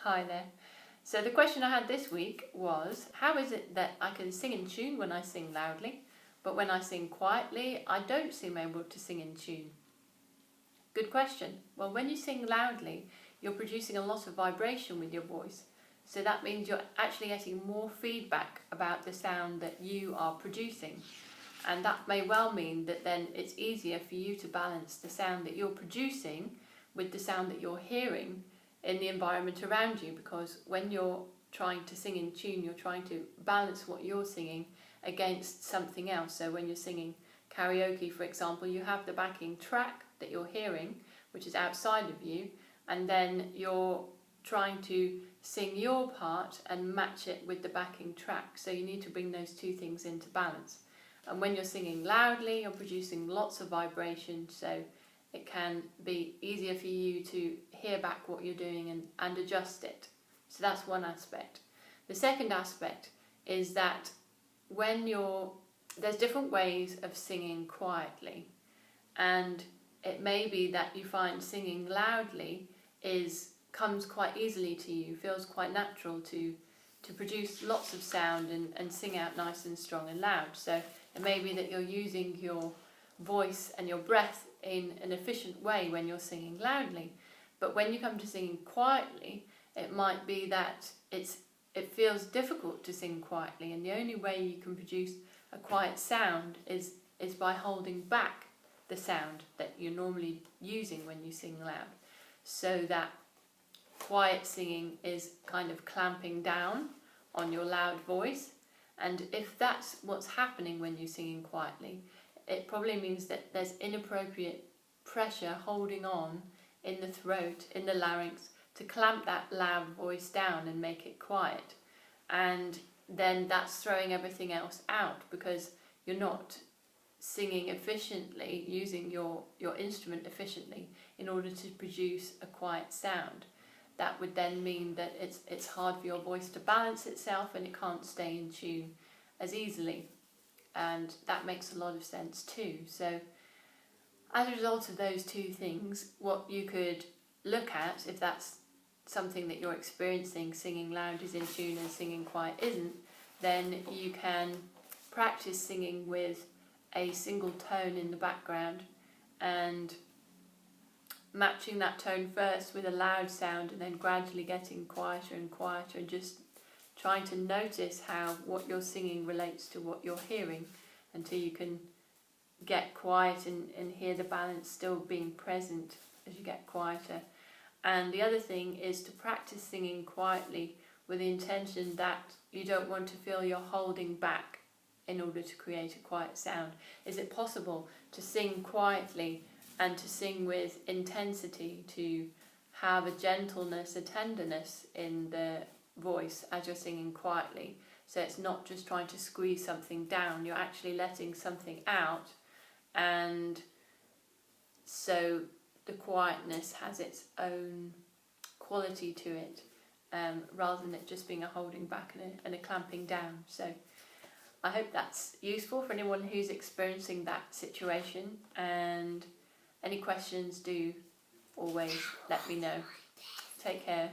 Hi there. So the question I had this week was, how is it that I can sing in tune when I sing loudly, but when I sing quietly, I don't seem able to sing in tune? Good question. Well, when you sing loudly, you're producing a lot of vibration with your voice. So that means you're actually getting more feedback about the sound that you are producing. And that may well mean that then it's easier for you to balance the sound that you're producing with the sound that you're hearing in the environment around you, because when you're trying to sing in tune, you're trying to balance what you're singing against something else. So when you're singing karaoke, for example, you have the backing track that you're hearing, which is outside of you, and then you're trying to sing your part and match it with the backing track. So you need to bring those two things into balance. And when you're singing loudly, you're producing lots of vibration, so it can be easier for you to hear back what you're doing and adjust it. So that's one aspect. The second aspect is that there's different ways of singing quietly, and it may be that you find singing loudly comes quite easily to you, feels quite natural to produce lots of sound and sing out nice and strong and loud. So it may be that you're using your voice and your breath in an efficient way when you're singing loudly. But when you come to singing quietly, it might be that it feels difficult to sing quietly, and the only way you can produce a quiet sound is by holding back the sound that you're normally using when you sing loud. So that quiet singing is kind of clamping down on your loud voice, and if that's what's happening when you're singing quietly, it probably means that there's inappropriate pressure holding on in the throat, in the larynx, to clamp that loud voice down and make it quiet. And then that's throwing everything else out, because you're not singing efficiently, using your instrument efficiently in order to produce a quiet sound. That would then mean that it's hard for your voice to balance itself, and it can't stay in tune as easily. And that makes a lot of sense too. So as a result of those two things, what you could look at, if that's something that you're experiencing, singing loud is in tune and singing quiet isn't, then you can practice singing with a single tone in the background and matching that tone first with a loud sound, and then gradually getting quieter and quieter, and just trying to notice how what you're singing relates to what you're hearing until you can get quiet and hear the balance still being present as you get quieter. And the other thing is to practice singing quietly with the intention that you don't want to feel you're holding back in order to create a quiet sound. Is it possible to sing quietly and to sing with intensity, to have a gentleness, a tenderness in the voice as you're singing quietly? So it's not just trying to squeeze something down, you're actually letting something out, and so the quietness has its own quality to it, rather than it just being a holding back and a clamping down. So I hope that's useful for anyone who's experiencing that situation, and any questions, do always let me know. Take care.